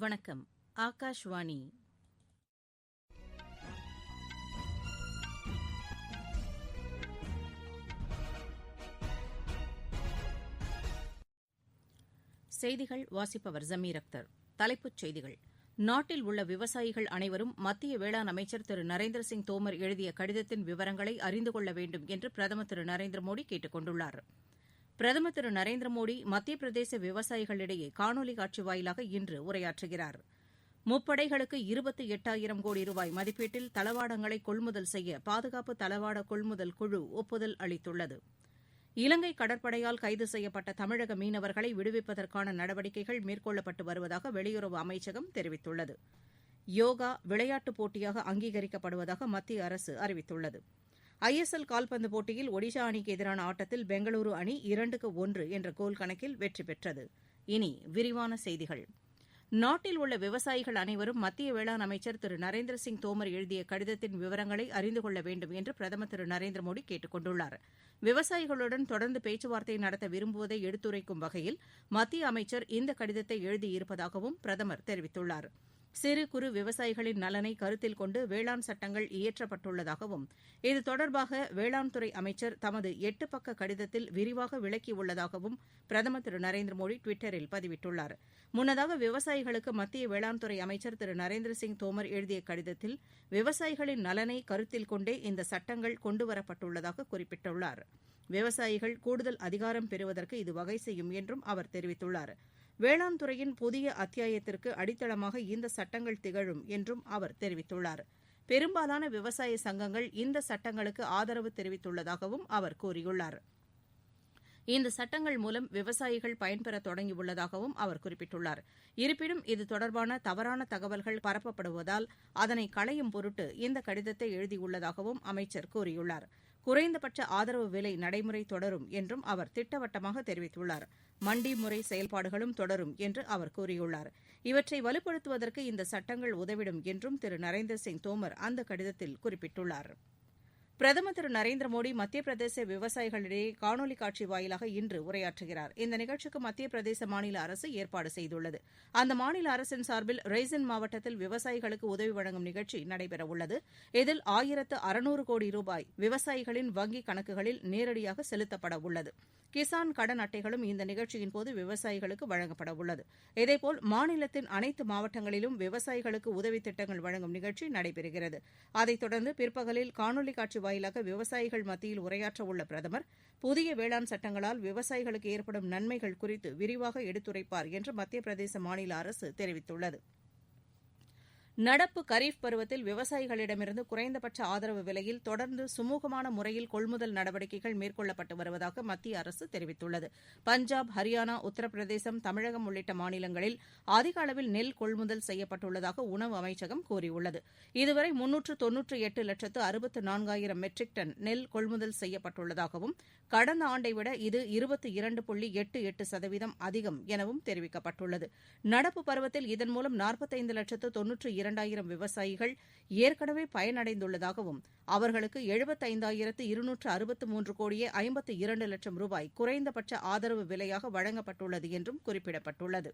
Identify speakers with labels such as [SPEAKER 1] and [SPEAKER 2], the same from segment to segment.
[SPEAKER 1] வணக்கம். ஆகாஷ்வாணி. செய்திகள் வாசிப்பவர் ஜமீர் அக்தர். தலைப்புச் செய்திகள். நாட்டில் உள்ள விவசாயிகள் அனைவரும் மத்திய வேளாண் அமைச்சர் திரு நரேந்திர சிங் தோமர் எழுதிய கடிதத்தின் விவரங்களை அறிந்து கொள்ள வேண்டும் என்று பிரதமர் திரு நரேந்திர மோடி கேட்டுக் கொண்டுள்ளார். பிரதமர் திரு நரேந்திர மோடி மத்திய பிரதேச விவசாயிகளிடையே காணொலி காட்சி வாயிலாக இன்று உரையாற்றுகிறார். முப்படைகளுக்கு 28,000 கோடி ரூபாய் மதிப்பீட்டில் தளவாடங்களை கொள்முதல் செய்ய பாதுகாப்பு தளவாட கொள்முதல் குழு ஒப்புதல் அளித்துள்ளது. இலங்கை கடற்படையால் கைது செய்யப்பட்ட தமிழக மீனவர்களை விடுவிப்பதற்கான நடவடிக்கைகள் மேற்கொள்ளப்பட்டு வருவதாக வெளியுறவு அமைச்சகம் தெரிவித்துள்ளது. யோகா விளையாட்டுப் போட்டியாக அங்கீகரிக்கப்படுவதாக மத்திய அரசு அறிவித்துள்ளது. ஐஎஸ்எல் கால்பந்து போட்டியில் ஒடிஷா அணிக்கு எதிரான ஆட்டத்தில் பெங்களூரு அணி 2-1 என்ற கோல் கணக்கில் வெற்றி பெற்றது. இனி விரிவான செய்திகள். நாட்டில் உள்ள விவசாயிகள் அனைவரும் மத்திய வேளாண் அமைச்சர் திரு நரேந்திர சிங் தோமர் எழுதிய கடிதத்தின் விவரங்களை அறிந்து கொள்ள வேண்டும் என்று பிரதமர் திரு நரேந்திர மோடி கேட்டுக் கொண்டுள்ளார். விவசாயிகளுடன் தொடர்ந்து பேச்சுவார்த்தை நடத்த விரும்புவதை எடுத்துரைக்கும் வகையில் மத்திய அமைச்சர் இந்த கடிதத்தை எழுதியிருப்பதாகவும் பிரதமர் தெரிவித்துள்ளார். சிறு குறு விவசாயிகளின் நலனை கருத்தில் கொண்டு வேளாண் சட்டங்கள் இயற்றப்பட்டுள்ளதாகவும் இது தொடர்பாக வேளாண் துறை அமைச்சர் தமது 8 பக்க கடிதத்தில் விரிவாக விளக்கியுள்ளதாகவும் பிரதமர் திரு நரேந்திர மோடி டுவிட்டரில் பதிவிட்டுள்ளார். முன்னதாக விவசாயிகளுக்கு மத்திய வேளாண் துறை அமைச்சர் திரு நரேந்திர சிங் தோமர் எழுதிய கடிதத்தில் விவசாயிகளின் நலனை கருத்தில் கொண்டே இந்த சட்டங்கள் கொண்டுவரப்பட்டுள்ளதாக குறிப்பிட்டுள்ளார். விவசாயிகள் கூடுதல் அதிகாரம் பெறுவதற்கு இது வகை செய்யும் என்றும் அவர் தெரிவித்துள்ளார். வேளாண் துறையின் புதிய அத்தியாயத்திற்கு அடித்தளமாக இந்த சட்டங்கள் திகழும் என்றும் அவர் தெரிவித்துள்ளார். பெரும்பாலான விவசாய சங்கங்கள் இந்த சட்டங்களுக்கு ஆதரவு தெரிவித்துள்ளதாகவும் அவர் கூறியுள்ளார். இந்த சட்டங்கள் மூலம் விவசாயிகள் பயன்பெற தொடங்கியுள்ளதாகவும் அவர் குறிப்பிட்டுள்ளார். இருப்பினும் இது தொடர்பான தவறான தகவல்கள் பரப்பப்படுவதால் அதனை களையும் பொருட்டு இந்த கடிதத்தை எழுதியுள்ளதாகவும் அமைச்சர் கூறியுள்ளார். குறைந்தபட்ச ஆதரவு விலை நடைமுறை தொடரும் என்றும் அவர் திட்டவட்டமாக தெரிவித்துள்ளார். மண்டி முறை செயல்பாடுகளும் தொடரும் என்று அவர் கூறியுள்ளார். இவற்றை வலுப்படுத்துவதற்கு இந்த சட்டங்கள் உதவிடும் என்றும் திரு நரேந்திர சிங் தோமர் அந்த கடிதத்தில் குறிப்பிட்டுள்ளார். பிரதமர் திரு நரேந்திர மோடி மத்திய பிரதேச விவசாயிகளிடையே காணொலி காட்சி வாயிலாக இன்று உரையாற்றுகிறார். இந்த நிகழ்ச்சிக்கு மத்திய பிரதேச மாநில அரசு ஏற்பாடு செய்துள்ளது. அந்த மாநில அரசின் சார்பில் ரெய்சன் மாவட்டத்தில் விவசாயிகளுக்கு உதவி வழங்கும் நிகழ்ச்சி நடைபெறவுள்ளது. இதில் 1,600 கோடி ரூபாய் விவசாயிகளின் வங்கிக் கணக்குகளில் நேரடியாக செலுத்தப்பட உள்ளது. கிசான் கடன் அட்டைகளும் இந்த நிகழ்ச்சியின்போது விவசாயிகளுக்கு வழங்கப்பட உள்ளது. இதேபோல் மாநிலத்தின் அனைத்து மாவட்டங்களிலும் விவசாயிகளுக்கு உதவி திட்டங்கள் வழங்கும் நிகழ்ச்சி நடைபெறுகிறது. அதைத் தொடர்ந்து பிற்பகலில் காணொலி காட்சி வாயிலாக விவசாயிகள் மத்தியில் உரையாற்றவுள்ள பிரதமர் புதிய வேளாண் சட்டங்களால் விவசாயிகளுக்கு ஏற்படும் நன்மைகள் குறித்து விரிவாக எடுத்துரைப்பார் என்று மத்திய பிரதேச மாநில அரசு தெரிவித்துள்ளது. நடப்பு கரீப் பருவத்தில் விவசாயிகளிடமிருந்து குறைந்தபட்ச ஆதரவு விலையில் தொடர்ந்து சுமூகமான முறையில் கொள்முதல் நடவடிக்கைகள் மேற்கொள்ளப்பட்டு வருவதாக மத்திய அரசு தெரிவித்துள்ளது. பஞ்சாப், ஹரியானா, உத்தரப்பிரதேசம், தமிழகம் உள்ளிட்ட மாநிலங்களில் அதிக அளவில் நெல் கொள்முதல் செய்யப்பட்டுள்ளதாக உணவு அமைச்சகம் கூறியுள்ளது. இதுவரை 398,64,000 மெட்ரிக் டன் நெல் கொள்முதல் செய்யப்பட்டுள்ளதாகவும் கடந்த ஆண்டை விட இது 22.88% அதிகம் எனவும் தெரிவிக்கப்பட்டுள்ளது. நடப்பு பருவத்தில் இதன் மூலம் 45,92,000 விவசாயிகள் ஏற்கனவே பயனடைந்துள்ளதாகவும் அவர்களுக்கு 75,263 கோடியே 52 லட்சம் ரூபாய் குறைந்தபட்ச ஆதரவு விலையாக வழங்கப்பட்டுள்ளது என்றும் குறிப்பிடப்பட்டுள்ளது.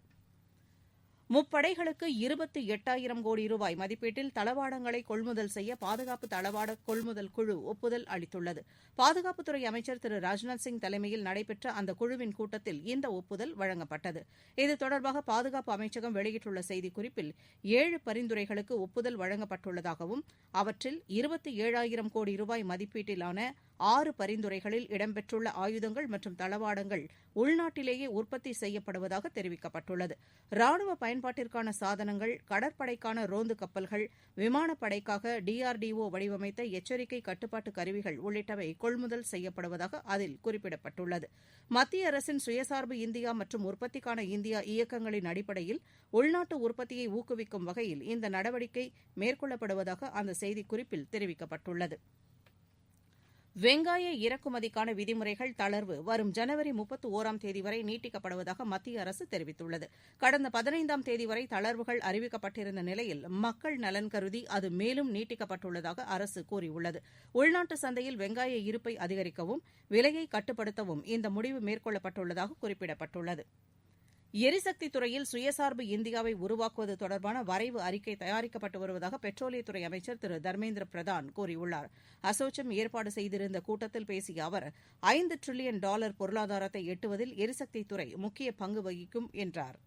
[SPEAKER 1] முப்படைகளுக்கு 28,000 கோடி ரூபாய் மதிப்பீட்டில் தளவாடங்களை கொள்முதல் செய்ய பாதுகாப்பு தளவாட கொள்முதல் குழு ஒப்புதல் அளித்துள்ளது. பாதுகாப்புத்துறை அமைச்சர் திரு ராஜ்நாத் சிங் தலைமையில் நடைபெற்ற அந்த குழுவின் கூட்டத்தில் இந்த ஒப்புதல் வழங்கப்பட்டது. இது தொடர்பாக பாதுகாப்பு அமைச்சகம் வெளியிட்டுள்ள செய்திக்குறிப்பில் 7 பரிந்துரைகளுக்கு ஒப்புதல் வழங்கப்பட்டுள்ளதாகவும் அவற்றில் 27,000 கோடி ரூபாய் மதிப்பீட்டிலான 6 பரிந்துரைகளில் இடம்பெற்றுள்ள ஆயுதங்கள் மற்றும் தளவாடங்கள் உள்நாட்டிலேயே உற்பத்தி செய்யப்படுவதாக தெரிவிக்கப்பட்டுள்ளது. ராணுவ பயன்பாட்டிற்கான சாதனங்கள், கடற்படைக்கான ரோந்து கப்பல்கள், விமானப்படைக்காக DRDO வடிவமைத்த எச்சரிக்கை கட்டுப்பாட்டு கருவிகள் உள்ளிட்டவை கொள்முதல் செய்யப்படுவதாக அதில் குறிப்பிடப்பட்டுள்ளது. மத்திய அரசின் சுயசார்பு இந்தியா மற்றும் உற்பத்திக்கான இந்தியா இயக்கங்களின் அடிப்படையில் உள்நாட்டு உற்பத்தியை ஊக்குவிக்கும் வகையில் இந்த நடவடிக்கை மேற்கொள்ளப்படுவதாக அந்த செய்திக்குறிப்பில் தெரிவிக்கப்பட்டுள்ளது. வெங்காய இறக்குமதிக்கான விதிமுறைகள் தளர்வு வரும் ஜனவரி 31ஆம் தேதி வரை நீட்டிக்கப்படுவதாக மத்திய அரசு தெரிவித்துள்ளது. கடந்த 15ஆம் தேதி வரை தளர்வுகள் அறிவிக்கப்பட்டிருந்த நிலையில் மக்கள் நலன் கருதி அது மேலும் நீட்டிக்கப்பட்டுள்ளதாக அரசு கூறியுள்ளது. உள்நாட்டு சந்தையில் வெங்காய இருப்பை அதிகரிக்கவும் விலையை கட்டுப்படுத்தவும் இந்த முடிவு மேற்கொள்ளப்பட்டுள்ளதாக குறிப்பிடப்பட்டுள்ளது. எரிசக்தி துறையில் சுயசார்பு இந்தியாவை உருவாக்குவது தொடர்பான வரைவு அறிக்கை தயாரிக்கப்பட்டு வருவதாக பெட்ரோலியத்துறை அமைச்சர் திரு தர்மேந்திர பிரதான் கூறியுள்ளார். அசோச்சம் ஏற்பாடு செய்திருந்த கூட்டத்தில் பேசிய அவர், $5 டிரில்லியன் பொருளாதாரத்தை எட்டுவதில் எரிசக்தித் துறை முக்கிய பங்கு வகிக்கும் என்றார்.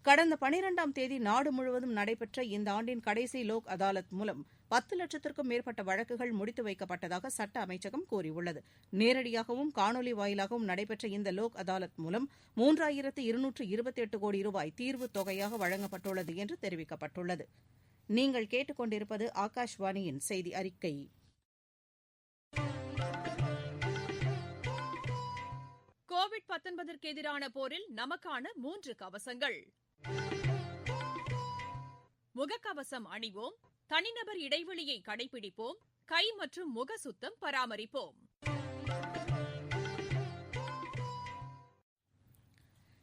[SPEAKER 1] கடந்த 12ஆம் தேதி நாடு முழுவதும் நடைபெற்ற இந்த ஆண்டின் கடைசி லோக் அதாலத் மூலம் 10 லட்சத்திற்கும் மேற்பட்ட வழக்குகள் முடித்து வைக்கப்பட்டதாக சட்ட அமைச்சகம் கூறியுள்ளது. நேரடியாகவும் காணொலி வாயிலாகவும் நடைபெற்ற இந்த லோக் அதாலத் மூலம் 3228 கோடி ரூபாய் தீர்வுத் தொகையாக வழங்கப்பட்டுள்ளது என்று தெரிவிக்கப்பட்டுள்ளது. நீங்கள் கேட்டுக்கொண்டிருப்பது ஆகாஷ்வாணியின் செய்தி அறிக்கை.
[SPEAKER 2] கோவிட்-19ற்கு எதிரான போரில் நமக்கான 3 கவசங்கள். முகக்கவசம் அணிவோம், தனிநபர் இடைவெளியை கடைபிடிப்போம், கை மற்றும் முக சுத்தம் பராமரிப்போம்.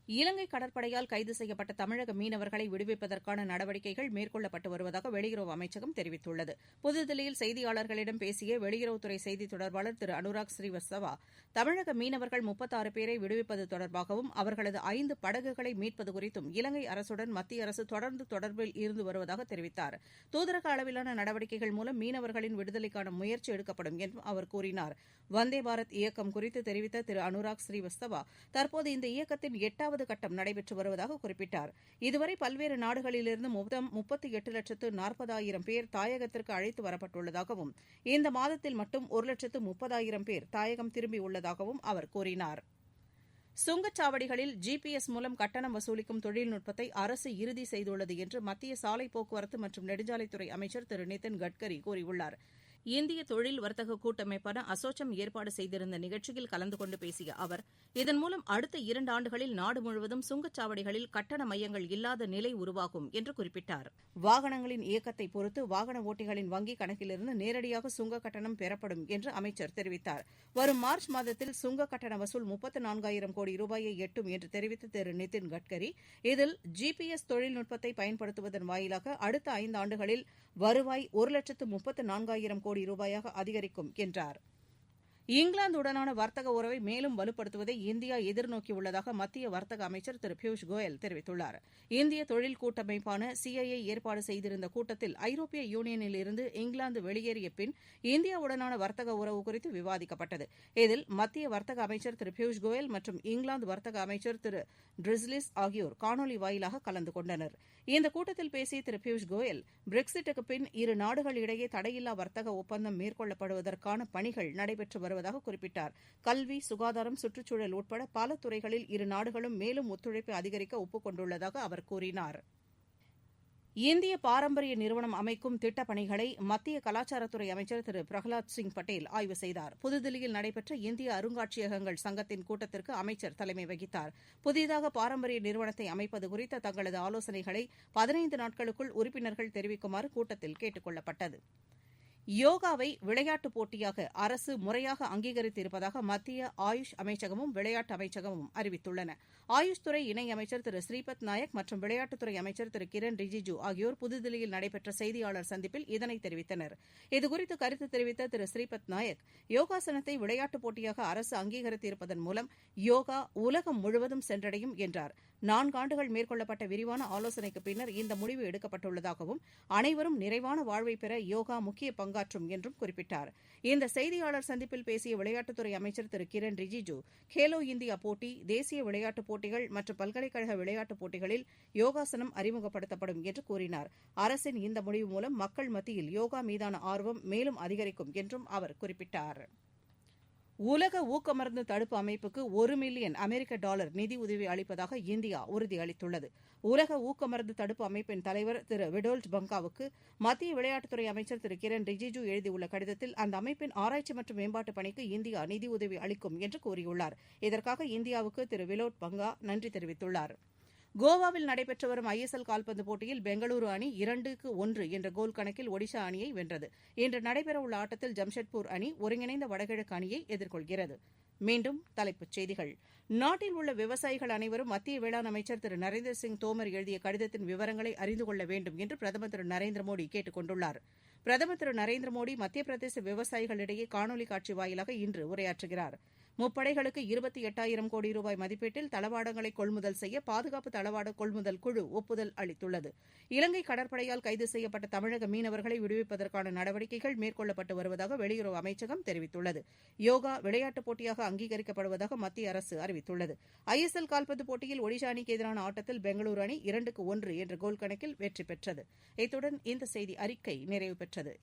[SPEAKER 1] இலங்கை கடற்படையால் கைது செய்யப்பட்ட தமிழக மீனவர்களை விடுவிப்பதற்கான நடவடிக்கைகள் மேற்கொள்ளப்பட்டு வருவதாக வெளியுறவு அமைச்சகம் தெரிவித்துள்ளது. புதுதில்லியில் செய்தியாளர்களிடம் பேசிய வெளியுறவுத்துறை செய்தித் தொடர்பாளர் திரு அனுராக் ஸ்ரீவத்சவா, தமிழக மீனவர்கள் 36 பேரை விடுவிப்பது தொடர்பாகவும் அவர்களது 5 படகுகளை மீட்பது குறித்தும் இலங்கை அரசுடன் மத்திய அரசு தொடர்ந்து தொடர்பில் இருந்து வருவதாக தெரிவித்தார். தூதரக அளவிலான நடவடிக்கைகள் மூலம் மீனவர்களின் விடுதலைக்கான முயற்சி எடுக்கப்படும் என்றும் அவர் கூறினார். வந்தே பாரத் இயக்கம் குறித்து தெரிவித்த திரு அனுராக் ஸ்ரீவத்சவா, தற்போது இந்த இயக்கத்தின் 8வது கட்டம் நடைபெற்று வருவதாக குறிப்பிட்டார். இதுவரை பல்வேறு நாடுகளிலிருந்து மொத்தம் 38,40,000 பேர் தாயகத்திற்கு அழைத்து வரப்பட்டுள்ளதாகவும் இந்த மாதத்தில் மட்டும் 1,30,000 பேர் தாயகம் திரும்பியுள்ளதாகவும் அவர் கூறினார். சுங்கச்சாவடிகளில் GPS மூலம் கட்டணம் வசூலிக்கும் தொழில்நுட்பத்தை அரசு இறுதி செய்துள்ளது என்று மத்திய சாலை போக்குவரத்து மற்றும் நெடுஞ்சாலைத்துறை அமைச்சர் திரு நிதின் கட்கரி கூறியுள்ளார். இந்திய தொழில் வர்த்தக கூட்டமைப்பான அசோச்சம் ஏற்பாடு செய்திருந்த நிகழ்ச்சியில் கலந்து கொண்டு பேசிய அவர், இதன் மூலம் அடுத்த 2 ஆண்டுகளில் நாடு முழுவதும் சுங்கச்சாவடிகளில் கட்டண மையங்கள் இல்லாத நிலை உருவாகும் என்று குறிப்பிட்டார். வாகனங்களின் இயக்கத்தை பொறுத்து வாகன ஓட்டிகளின் வங்கிக் கணக்கிலிருந்து நேரடியாக சுங்க கட்டணம் பெறப்படும் என்று அமைச்சர் தெரிவித்தார். வரும் மார்ச் மாதத்தில் சுங்க கட்டண வசூல் 34,000 கோடி ரூபாயை எட்டும் என்று தெரிவித்த திரு நிதின் கட்கரி, இதில் GPS தொழில்நுட்பத்தை பயன்படுத்துவதன் வாயிலாக அடுத்த 5 ஆண்டுகளில் வருவாய் 1,34,000 கோடி ரூபாயாக அதிகரிக்கும் என்றார். இங்கிலாந்துடனான வர்த்தக உறவை மேலும் வலுப்படுத்துவதை இந்தியா எதிர்நோக்கியுள்ளதாக மத்திய வர்த்தக அமைச்சர் திரு பியூஷ் கோயல் தெரிவித்துள்ளார். இந்திய தொழில் கூட்டமைப்பான CII ஏற்பாடு செய்திருந்த கூட்டத்தில் ஐரோப்பிய யூனியனில் இருந்து இங்கிலாந்து வெளியேறிய பின் இந்தியாவுடனான வர்த்தக உறவு குறித்து விவாதிக்கப்பட்டது. இதில் மத்திய வர்த்தக அமைச்சர் திரு பியூஷ் கோயல் மற்றும் இங்கிலாந்து வர்த்தக அமைச்சர் திரு ட்ரிஸ்லிஸ் ஆகியோர் காணொலி வாயிலாக கலந்து கொண்டனர். இந்த கூட்டத்தில் பேசிய திரு பியூஷ் கோயல், பிரெக்சிட்டுக்கு பின் இரு நாடுகளிடையே தடையில்லா வர்த்தக ஒப்பந்தம் மேற்கொள்ளப்படுவதற்கான பணிகள் நடைபெற்று வருவதாக குறிப்பிட்டார். கல்வி, சுகாதாரம், சுற்றுச்சூழல் உட்பட பல துறைகளில் இரு நாடுகளும் மேலும் ஒத்துழைப்பை அதிகரிக்க ஒப்புக் கொண்டுள்ளதாக அவர் கூறினார். இந்திய பாரம்பரிய நிறுவனம் அமைக்கும் திட்டப் பணிகளை மத்திய கலாச்சாரத்துறை அமைச்சர் திரு பிரகலாத் சிங் பட்டேல் ஆய்வு செய்தார். புதுதில்லியில் நடைபெற்ற இந்திய அருங்காட்சியகங்கள் சங்கத்தின் கூட்டத்திற்கு அமைச்சர் தலைமை வகித்தார். புதிதாக பாரம்பரிய நிறுவனத்தை அமைப்பது குறித்த தங்களது ஆலோசனைகளை 15 நாட்களுக்குள் உறுப்பினர்கள் தெரிவிக்குமாறு கூட்டத்தில் கேட்டுக் கொள்ளப்பட்டது. யோகாவை விளையாட்டுப் போட்டியாக அரசு முறையாக அங்கீகரித்திருப்பதாக மத்திய ஆயுஷ் அமைச்சகமும் விளையாட்டு அமைச்சகமும் அறிவித்துள்ளன. ஆயுஷ் துறை இணையமைச்சர் திரு ஸ்ரீபத் நாயக் மற்றும் விளையாட்டுத்துறை அமைச்சர் திரு கிரண் ரிஜிஜூ ஆகியோர் புதுதில்லியில் நடைபெற்ற செய்தியாளர் சந்திப்பில் இதனை தெரிவித்தனர். இதுகுறித்து கருத்து தெரிவித்த திரு ஸ்ரீபத் நாயக், யோகாசனத்தை விளையாட்டுப் போட்டியாக அரசு அங்கீகரித்திருப்பதன் மூலம் யோகா உலகம் முழுவதும் சென்றடையும் என்றார். 4 ஆண்டுகள் மேற்கொள்ளப்பட்ட விரிவான ஆலோசனைக்கு பின்னர் இந்த முடிவு எடுக்கப்பட்டுள்ளதாகவும் அனைவரும் நிறைவான வாழ்வை பெற யோகா முக்கிய பங்காற்றும் என்றும் குறிப்பிட்டார். இந்த செய்தியாளர் சந்திப்பில் பேசிய விளையாட்டுத்துறை அமைச்சர் திரு கிரண் ரிஜிஜூ, கேலோ இந்தியா போட்டி, தேசிய விளையாட்டுப் போட்டிகள் மற்றும் பல்கலைக்கழக விளையாட்டுப் போட்டிகளில் யோகாசனம் அறிமுகப்படுத்தப்படும் என்று கூறினார். அரசின் இந்த முடிவு மூலம் மக்கள் மத்தியில் யோகா மீதான ஆர்வம் மேலும் அதிகரிக்கும் என்றும் அவர் குறிப்பிட்டார். உலக ஊக்கமருந்து தடுப்பு அமைப்புக்கு $1 மில்லியன் நிதி உதவி அளிப்பதாக இந்தியா உறுதியளித்துள்ளது. உலக ஊக்கமருந்து தடுப்பு அமைப்பின் தலைவர் திரு விடோல்ட் பங்காவுக்கு மத்திய விளையாட்டுத்துறை அமைச்சர் திரு கிரண் ரிஜிஜூ எழுதியுள்ள கடிதத்தில் அந்த அமைப்பின் ஆராய்ச்சி மற்றும் மேம்பாட்டுப் பணிக்கு இந்தியா நிதியுதவி அளிக்கும் என்று கூறியுள்ளார். இதற்காக இந்தியாவுக்கு திரு வினோத் பங்கா நன்றி தெரிவித்துள்ளார். கோவாவில் நடைபெற்று வரும் ISL கால்பந்து போட்டியில் பெங்களூரு அணி 2-1 என்ற கோல் கணக்கில் ஒடிஷா அணியை வென்றது. இன்று நடைபெறவுள்ள ஆட்டத்தில் ஜம்ஷெட்பூர் அணி ஒருங்கிணைந்த வடகிழக்கு அணியை எதிர்கொள்கிறது. மீண்டும் தலைப்புச் செய்திகள். நாட்டில் உள்ள விவசாயிகள் அனைவரும் மத்திய வேளாண் அமைச்சர் திரு நரேந்திர சிங் தோமர் எழுதிய கடிதத்தின் விவரங்களை அறிந்து கொள்ள வேண்டும் என்று பிரதமர் திரு நரேந்திர மோடி கேட்டுக் கொண்டுள்ளார். பிரதமர் திரு நரேந்திர மோடி மத்திய பிரதேச விவசாயிகளிடையே காணொலி காட்சி வாயிலாக இன்று உரையாற்றுகிறார். முப்படைகளுக்கு 28,000 கோடி ரூபாய் மதிப்பீட்டில் தளவாடங்களை கொள்முதல் செய்ய பாதுகாப்பு தளவாட கொள்முதல் குழு ஒப்புதல் அளித்துள்ளது. இலங்கை கடற்படையால் கைது செய்யப்பட்ட தமிழக மீனவர்களை விடுவிப்பதற்கான நடவடிக்கைகள் மேற்கொள்ளப்பட்டு வருவதாக வெளியுறவு அமைச்சகம் தெரிவித்துள்ளது. யோகா விளையாட்டுப் போட்டியாக அங்கீகரிக்கப்படுவதாக மத்திய அரசு அறிவித்துள்ளது. ISL கால்பந்து போட்டியில் ஒடிஷா அணிக்கு எதிரான ஆட்டத்தில் பெங்களூரு அணி 2-1 என்ற கோல் கணக்கில் வெற்றி பெற்றது. இத்துடன் இந்த செய்தி அறிக்கை நிறைவு பெற்றது.